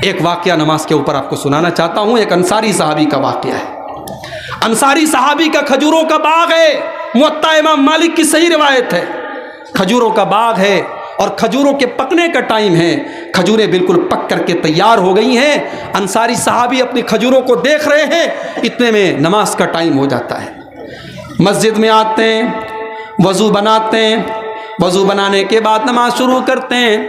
ایک واقعہ نماز کے اوپر آپ کو سنانا چاہتا ہوں، ایک انصاری صحابی کا واقعہ ہے۔ انصاری صحابی کا کھجوروں کا باغ ہے، موطا امام مالک کی صحیح روایت ہے، کھجوروں کا باغ ہے اور کھجوروں کے پکنے کا ٹائم ہے، کھجوریں بالکل پک کر کے تیار ہو گئی ہیں۔ انصاری صحابی اپنی کھجوروں کو دیکھ رہے ہیں، اتنے میں نماز کا ٹائم ہو جاتا ہے۔ مسجد میں آتے ہیں، وضو بناتے ہیں، وضو بنانے کے بعد نماز شروع کرتے ہیں۔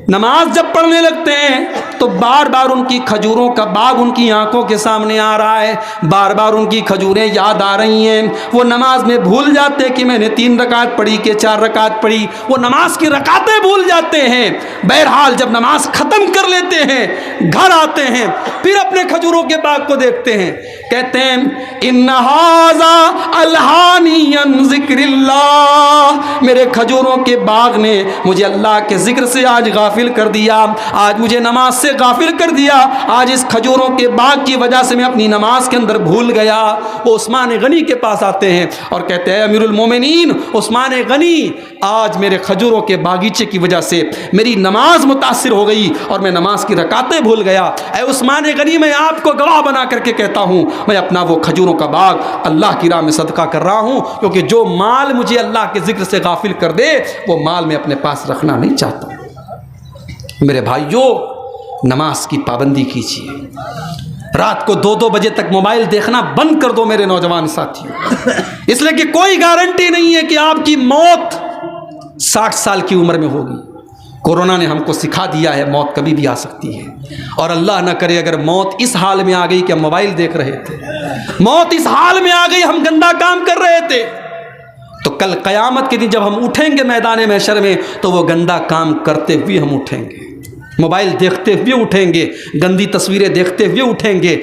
نماز جب پڑھنے لگتے ہیں تو بار بار ان کی کھجوروں کا باغ ان کی آنکھوں کے سامنے آ رہا ہے، بار بار ان کی کھجوریں یاد آ رہی ہیں۔ وہ نماز میں بھول جاتے کہ میں نے 3 رکعت پڑھی کہ 4 رکعت پڑھی، وہ نماز کی رکعتیں بھول جاتے ہیں۔ بہرحال جب نماز ختم کر لیتے ہیں، گھر آتے ہیں، پھر اپنے کھجوروں کے باغ کو دیکھتے ہیں، کہتے ہیں ان ھذا الہانی عن ذکر اللہ، میرے کھجوروں کے باغ نے مجھے اللہ کے ذکر سے آج غافل کر دیا، آج مجھے نماز سے غافل کر دیا، آج اس کھجوروں کے باغ کی وجہ سے میں اپنی نماز کے اندر بھول گیا۔ وہ عثمان غنی کے پاس آتے ہیں اور کہتے ہیں امیر المومنین عثمان غنی، آج میرے کھجوروں کے باغیچے کی وجہ سے میری نماز متاثر ہو گئی اور میں نماز کی رکعتیں بھول گیا۔ اے عثمان غنی، میں آپ کو گواہ بنا کر کے کہتا ہوں، میں اپنا وہ کھجوروں کا باغ اللہ کی راہ میں صدقہ کر رہا ہوں، کیونکہ جو مال مجھے اللہ کے ذکر سے غافل کر دے وہ مال میں اپنے پاس رکھنا نہیں چاہتا۔ میرے بھائیوں، نماز کی پابندی کیجیے۔ رات کو 2-2 بجے تک موبائل دیکھنا بند کر دو میرے نوجوان ساتھیوں، اس لیے کہ کوئی گارنٹی نہیں ہے کہ آپ کی موت 60 سال کی عمر میں ہوگی۔ کورونا نے ہم کو سکھا دیا ہے موت کبھی بھی آ سکتی ہے، اور اللہ نہ کرے اگر موت اس حال میں آ گئی کہ ہم موبائل دیکھ رہے تھے، موت اس حال میں آ گئی ہم گندا کام کر رہے تھے، تو کل قیامت کے دن جب ہم اٹھیں گے میدان محشر میں تو وہ گندا کام کرتے ہوئے ہم اٹھیں گے، موبائل دیکھتے ہوئے اٹھیں گے، گندی تصویریں دیکھتے ہوئے اٹھیں گے،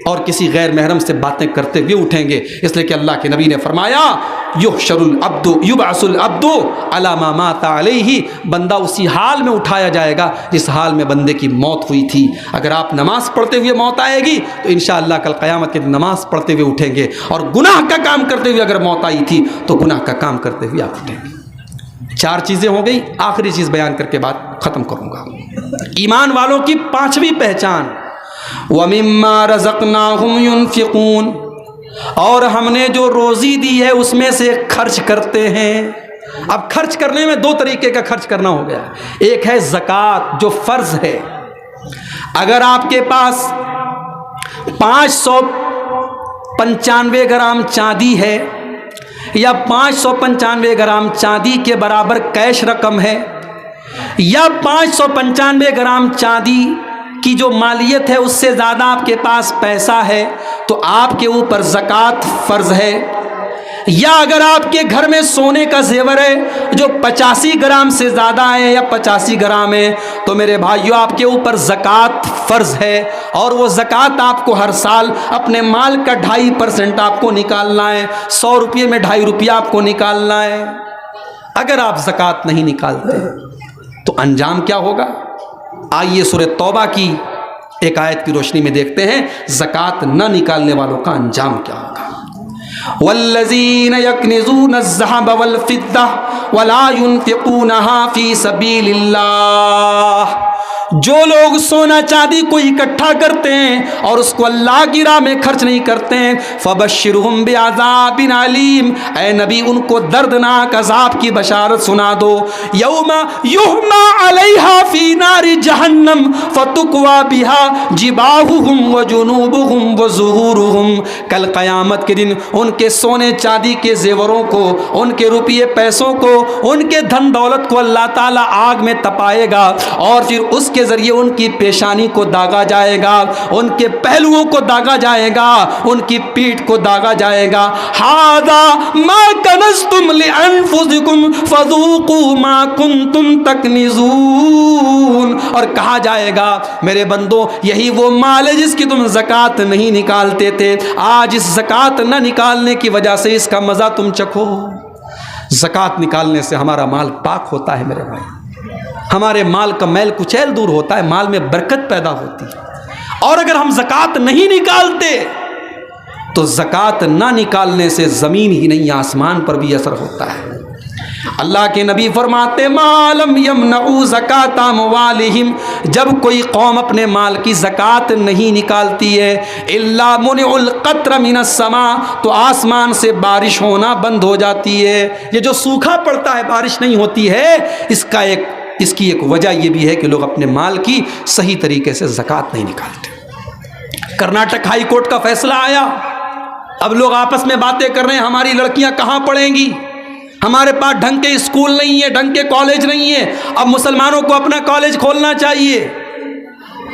اور کسی غیر محرم سے باتیں کرتے ہوئے اٹھیں گے۔ اس لیے کہ اللہ کے نبی نے فرمایا یحشر العبد یبعث العبد علی ما مات علیہ، بندہ اسی حال میں اٹھایا جائے گا جس حال میں بندے کی موت ہوئی تھی۔ اگر آپ نماز پڑھتے ہوئے موت آئے گی تو انشاءاللہ کل قیامت کے دن نماز پڑھتے ہوئے اٹھیں گے، اور گناہ کا کام کرتے ہوئے اگر موت آئی تھی تو گناہ کا کام کرتے ہوئے آپ اٹھیں گے۔ 4 چیزیں ہو گئی، آخری چیز بیان کر کے بات ختم کروں گا۔ ایمان والوں کی 5ویں پہچان وَمِمَّا رَزَقْنَاهُمْ يُنْفِقُونَ، اور ہم نے جو روزی دی ہے اس میں سے خرچ کرتے ہیں۔ اب خرچ کرنے میں 2 طریقے کا خرچ کرنا ہو گیا، ایک ہے زکوٰۃ جو فرض ہے۔ اگر آپ کے پاس 595 گرام چاندی ہے یا 595 گرام چاندی کے برابر کیش رقم ہے، یا 595 گرام چاندی کی جو مالیت ہے اس سے زیادہ آپ کے پاس پیسہ ہے، تو آپ کے اوپر زکوٰۃ فرض ہے۔ یا اگر آپ کے گھر میں سونے کا زیور ہے جو 85 گرام سے زیادہ ہے یا 85 گرام ہے، تو میرے بھائیوں آپ کے اوپر زکوٰۃ فرض ہے، اور وہ زکوٰۃ آپ کو ہر سال اپنے مال کا 2.5% آپ کو نکالنا ہے۔ 100 روپے میں 2.5 روپیہ آپ کو نکالنا ہے۔ اگر آپ زکوٰۃ نہیں نکالتے تو انجام کیا ہوگا؟ آئیے سورہ توبہ کی ایک آیت کی روشنی میں دیکھتے ہیں زکوٰۃ نہ نکالنے والوں کا انجام کیا ہوگا۔ والذین یکنزون الذھب والفضہ ولا ينفقونها فی سبیل اللہ، جو لوگ سونا چاندی کو اکٹھا کرتے ہیں اور اس کو اللہ کی راہ میں خرچ نہیں کرتے ہیں، فبشرہم بعذاب علیم، اے نبی ان کو دردناک عذاب کی بشارت سنا دو۔ یوم یحمى علیہا فی نار جہنم فتکوی بہا جباہہم وجنوبہم وظہورہم، کل قیامت کے دن ان کے سونے چاندی کے زیوروں کو، ان کے روپیے پیسوں کو، ان کے دھن دولت کو اللہ تعالیٰ آگ میں تپائے گا، اور پھر اس کے ذریعے ان کی پیشانی کو داغا جائے گا، ان کے پہلوؤں کو داغا جائے گا، ان کی پیٹھ کو داغا جائے گا۔ ھذا ما کنزتم لانفسکم فذوقوا ما کنتم تکنزون، اور کہا جائے گا میرے بندو یہی وہ مال ہے جس کی تم زکوٰۃ نہیں نکالتے تھے، آج اس زکوٰۃ نہ نکالنے کی وجہ سے اس کا مزہ تم چکھو۔ زکوٰۃ نکالنے سے ہمارا مال پاک ہوتا ہے میرے بھائی، ہمارے مال کا میل کچیل دور ہوتا ہے، مال میں برکت پیدا ہوتی ہے۔ اور اگر ہم زکوٰۃ نہیں نکالتے تو زکوٰۃ نہ نکالنے سے زمین ہی نہیں آسمان پر بھی اثر ہوتا ہے۔ اللہ کے نبی فرماتے مالم یمنعوا زکات اموالہم، جب کوئی قوم اپنے مال کی زکات نہیں نکالتی ہے، الا منع القطر من السماء، تو آسمان سے بارش ہونا بند ہو جاتی ہے۔ یہ جو سوکھا پڑتا ہے، بارش نہیں ہوتی ہے، اس کی ایک وجہ یہ بھی ہے کہ لوگ اپنے مال کی صحیح طریقے سے زکات نہیں نکالتے۔ کرناٹک ہائی کورٹ کا فیصلہ آیا، اب لوگ آپس میں باتیں کر رہے ہیں ہماری لڑکیاں کہاں پڑھیں گی، ہمارے پاس ڈھنگ کے اسکول نہیں ہے، ڈھنگ کے کالج نہیں ہے، اب مسلمانوں کو اپنا کالج کھولنا چاہیے۔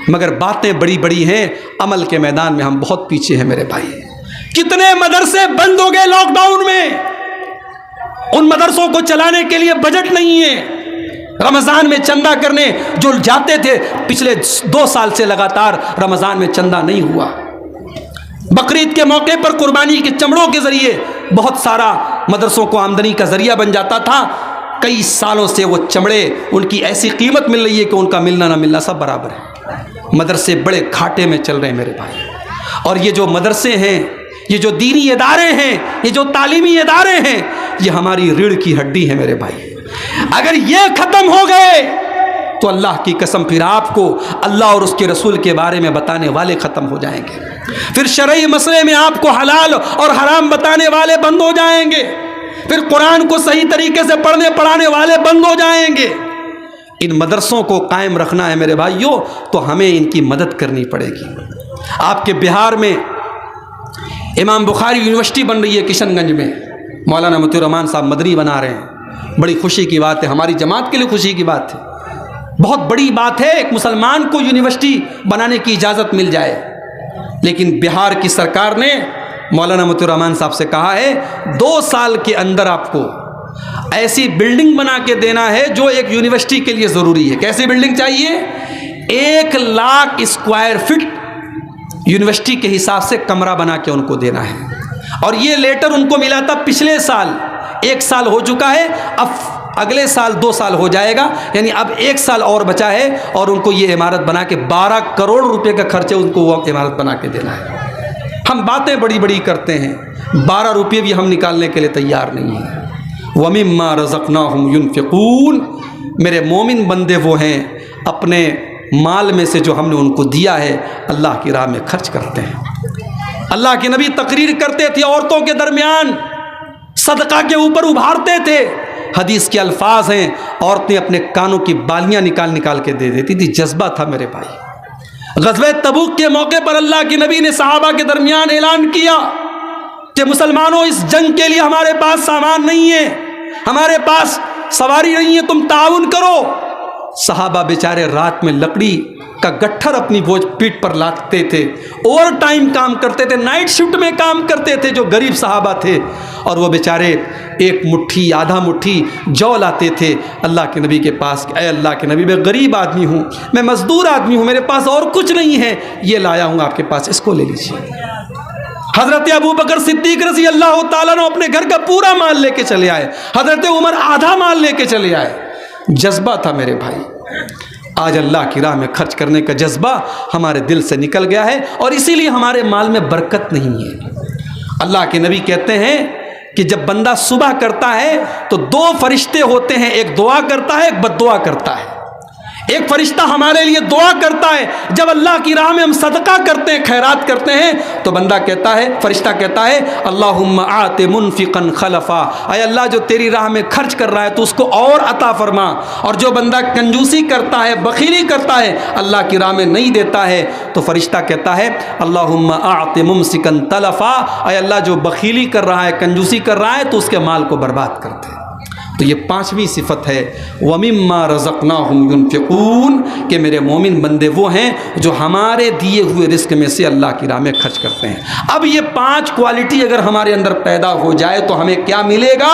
مگر باتیں بڑی بڑی ہیں، عمل کے میدان میں ہم بہت پیچھے ہیں میرے بھائی۔ کتنے مدرسے بند ہو گئے لاک ڈاؤن میں، ان مدرسوں کو چلانے کے لیے بجٹ نہیں ہے۔ رمضان میں چندہ کرنے جو جاتے تھے، پچھلے 2 سال سے لگاتار رمضان میں چندہ نہیں ہوا۔ بقرعید کے موقع پر قربانی کے چمڑوں کے ذریعے بہت سارا مدرسوں کو آمدنی کا ذریعہ بن جاتا تھا۔ کئی سالوں سے وہ چمڑے ان کی ایسی قیمت مل رہی ہے کہ ان کا ملنا نہ ملنا سب برابر ہے۔ مدرسے بڑے گھاٹے میں چل رہے ہیں میرے بھائی۔ اور یہ جو مدرسے ہیں، یہ جو دینی ادارے ہیں، یہ جو تعلیمی ادارے ہیں، یہ ہماری ریڑھ کی ہڈی ہے میرے بھائی۔ اگر یہ ختم ہو گئے تو اللہ کی قسم پھر آپ کو اللہ اور اس کے رسول کے بارے میں بتانے والے ختم ہو جائیں گے، پھر شرعی مسئلے میں آپ کو حلال اور حرام بتانے والے بند ہو جائیں گے، پھر قرآن کو صحیح طریقے سے پڑھنے پڑھانے والے بند ہو جائیں گے۔ ان مدرسوں کو قائم رکھنا ہے میرے بھائیوں، تو ہمیں ان کی مدد کرنی پڑے گی۔ آپ کے بہار میں امام بخاری یونیورسٹی بن رہی ہے کشن گنج میں، مولانا مطیع الرحمان صاحب مدنی بنا رہے ہیں، بڑی خوشی کی بات ہے، ہماری جماعت کے لیے خوشی کی بات ہے، بہت بڑی بات ہے ایک مسلمان کو یونیورسٹی بنانے کی اجازت مل جائے۔ لیکن بہار کی سرکار نے مولانا مطیع الرحمان صاحب سے کہا ہے 2 سال کے اندر آپ کو ایسی بلڈنگ بنا کے دینا ہے جو ایک یونیورسٹی کے لیے ضروری ہے۔ کیسی بلڈنگ چاہیے؟ 1 لاکھ اسکوائر فٹ یونیورسٹی کے حساب سے کمرہ بنا کے ان کو دینا ہے۔ اور یہ لیٹر ان کو ملا تھا پچھلے سال، 1 سال ہو چکا ہے، اب اگلے سال 2 سال ہو جائے گا، یعنی اب 1 سال اور بچا ہے، اور ان کو یہ عمارت بنا کے 12 کروڑ روپے کا خرچ ہے، ان کو وہ عمارت بنا کے دینا ہے۔ ہم باتیں بڑی بڑی کرتے ہیں، 12 روپے بھی ہم نکالنے کے لیے تیار نہیں ہیں۔ وَمِمَّا رَزَقْنَاهُمْ يُنْفِقُونَ، میرے مومن بندے وہ ہیں اپنے مال میں سے جو ہم نے ان کو دیا ہے اللہ کی راہ میں خرچ کرتے ہیں۔ اللہ کے نبی تقریر کرتے تھے عورتوں کے درمیان، صدقہ کے اوپر ابھارتے تھے۔ حدیث کے الفاظ ہیں، عورتیں اپنے کانوں کی بالیاں نکال کے دے دیتی تھی، جذبہ تھا میرے بھائی۔ غزوہ تبوک کے موقع پر اللہ کے نبی نے صحابہ کے درمیان اعلان کیا کہ مسلمانوں، اس جنگ کے لیے ہمارے پاس سامان نہیں ہے، ہمارے پاس سواری نہیں ہے، تم تعاون کرو۔ صحابہ بیچارے رات میں لکڑی کا گٹھر اپنی بوجھ پیٹ پر لاتے تھے، اوور ٹائم کام کرتے تھے، نائٹ شفٹ میں کام کرتے تھے جو غریب صحابہ تھے، اور وہ بیچارے 1 مٹھی آدھا مٹھی جو لاتے تھے اللہ کے نبی کے پاس کہ اے اللہ کے نبی، میں غریب آدمی ہوں، میں مزدور آدمی ہوں، میرے پاس اور کچھ نہیں ہے، یہ لایا ہوں آپ کے پاس، اس کو لے لیجیے۔ حضرت ابو بکر صدیق رضی اللہ تعالیٰ نے اپنے گھر کا پورا مال لے کے چلے آئے، حضرت عمر آدھا مال لے کے چلے آئے۔ جذبہ تھا میرے بھائی۔ آج اللہ کی راہ میں خرچ کرنے کا جذبہ ہمارے دل سے نکل گیا ہے، اور اسی لیے ہمارے مال میں برکت نہیں ہے۔ اللہ کے نبی کہتے ہیں کہ جب بندہ صبح کرتا ہے تو 2 فرشتے ہوتے ہیں، ایک دعا کرتا ہے، ایک بد دعا کرتا ہے۔ ایک فرشتہ ہمارے لیے دعا کرتا ہے، جب اللہ کی راہ میں ہم صدقہ کرتے ہیں، خیرات کرتے ہیں، تو بندہ کہتا ہے، فرشتہ کہتا ہے اللہم آت منفقا خلفا، اے اللہ جو تیری راہ میں خرچ کر رہا ہے تو اس کو اور عطا فرما۔ اور جو بندہ کنجوسی کرتا ہے، بخیلی کرتا ہے، اللہ کی راہ میں نہیں دیتا ہے، تو فرشتہ کہتا ہے اللہم آت ممسکا تلفا، اے اللہ جو بخیلی کر رہا ہے، کنجوسی کر رہا ہے، تو اس کے مال کو برباد کر دے۔ تو یہ 5ویں صفت ہے وَمِمَّا رَزَقْنَاهُمْ يُنْفِقُونَ، کہ میرے مومن بندے وہ ہیں جو ہمارے دیے ہوئے رزق میں سے اللہ کی راہ میں خرچ کرتے ہیں۔ اب یہ 5 کوالٹی اگر ہمارے اندر پیدا ہو جائے تو ہمیں کیا ملے گا؟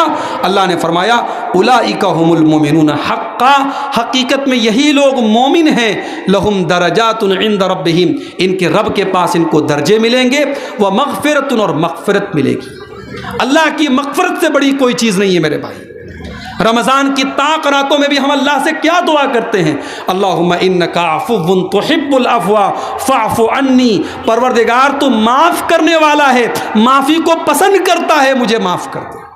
اللہ نے فرمایا اولئک هم المؤمنون حقا، حقیقت میں یہی لوگ مومن ہیں، لہم درجات عند ربہم، ان کے رب کے پاس ان کو درجے ملیں گے، ومغفرۃ، اور مغفرت ملے گی۔ اللہ کی مغفرت سے بڑی کوئی چیز نہیں ہے میرے بھائی۔ رمضان کی طاق راتوں میں بھی ہم اللہ سے کیا دعا کرتے ہیں؟ اللہم انکا عفو تحب العفو فاعف عنی، پروردگار تو معاف کرنے والا ہے، معافی کو پسند کرتا ہے، مجھے معاف کر دے۔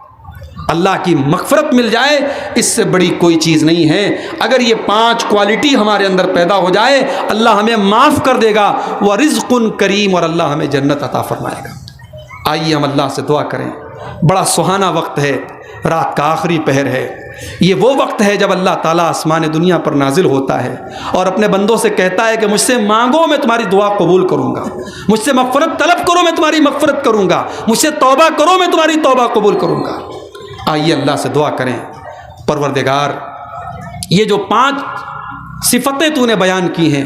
اللہ کی مغفرت مل جائے، اس سے بڑی کوئی چیز نہیں ہے۔ اگر یہ 5 کوالٹی ہمارے اندر پیدا ہو جائے، اللہ ہمیں معاف کر دے گا، وَرِزْقٌ کریم، اور اللہ ہمیں جنت عطا فرمائے گا۔ آئیے ہم اللہ سے دعا کریں۔ بڑا سہانا وقت ہے، رات کا آخری پہر ہے، یہ وہ وقت ہے جب اللہ تعالیٰ آسمان دنیا پر نازل ہوتا ہے اور اپنے بندوں سے کہتا ہے کہ مجھ سے مانگو میں تمہاری دعا قبول کروں گا، مجھ سے مغفرت طلب کرو میں تمہاری مغفرت کروں گا، مجھ سے توبہ کرو میں تمہاری توبہ قبول کروں گا۔ آئیے اللہ سے دعا کریں، پروردگار یہ جو 5 صفتیں تو نے بیان کی ہیں،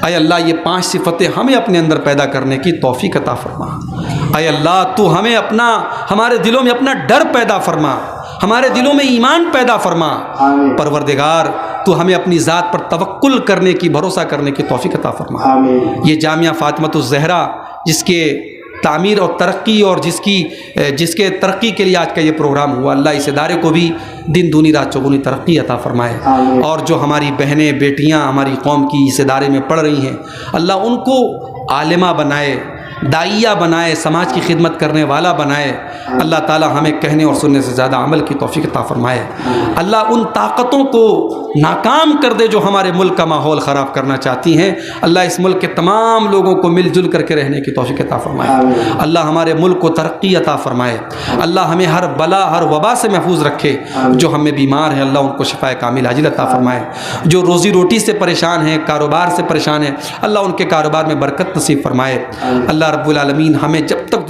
اے اللہ یہ 5 صفتیں ہمیں اپنے اندر پیدا کرنے کی توفیق عطا فرما۔ اے اللہ تو ہمیں ہمارے دلوں میں اپنا ڈر پیدا فرما، ہمارے دلوں میں ایمان پیدا فرما۔ پروردگار تو ہمیں اپنی ذات پر توکل کرنے کی، بھروسہ کرنے کی توفیق عطا فرما۔ یہ جامعہ فاطمۃ الزہرا جس کے تعمیر اور ترقی اور جس کے ترقی کے لیے آج کا یہ پروگرام ہوا، اللہ اس ادارے کو بھی دن دونی رات چوگنی ترقی عطا فرمائے، اور جو ہماری بہنیں بیٹیاں ہماری قوم کی اس ادارے میں پڑھ رہی ہیں، اللہ ان کو عالمہ بنائے، داعیہ بنائے، سماج کی خدمت کرنے والا بنائے۔ اللہ تعالی ہمیں کہنے اور سننے سے زیادہ عمل کی توفیق عطا فرمائے۔ اللہ ان طاقتوں کو ناکام کر دے جو ہمارے ملک کا ماحول خراب کرنا چاہتی ہیں۔ اللہ اس ملک کے تمام لوگوں کو مل جل کر کے رہنے کی توفیق عطا فرمائے۔ اللہ ہمارے ملک کو ترقی عطا فرمائے۔ اللہ ہمیں ہر بلا ہر وبا سے محفوظ رکھے۔ جو ہم میں بیمار ہیں اللہ ان کو شفائے کامل عاجل عطا فرمائے۔ جو روزی روٹی سے پریشان ہیں، کاروبار سے پریشان ہیں، اللہ ان کے کاروبار میں برکت نصیب فرمائے۔ اللہ رب العالمین ہمیں جب تک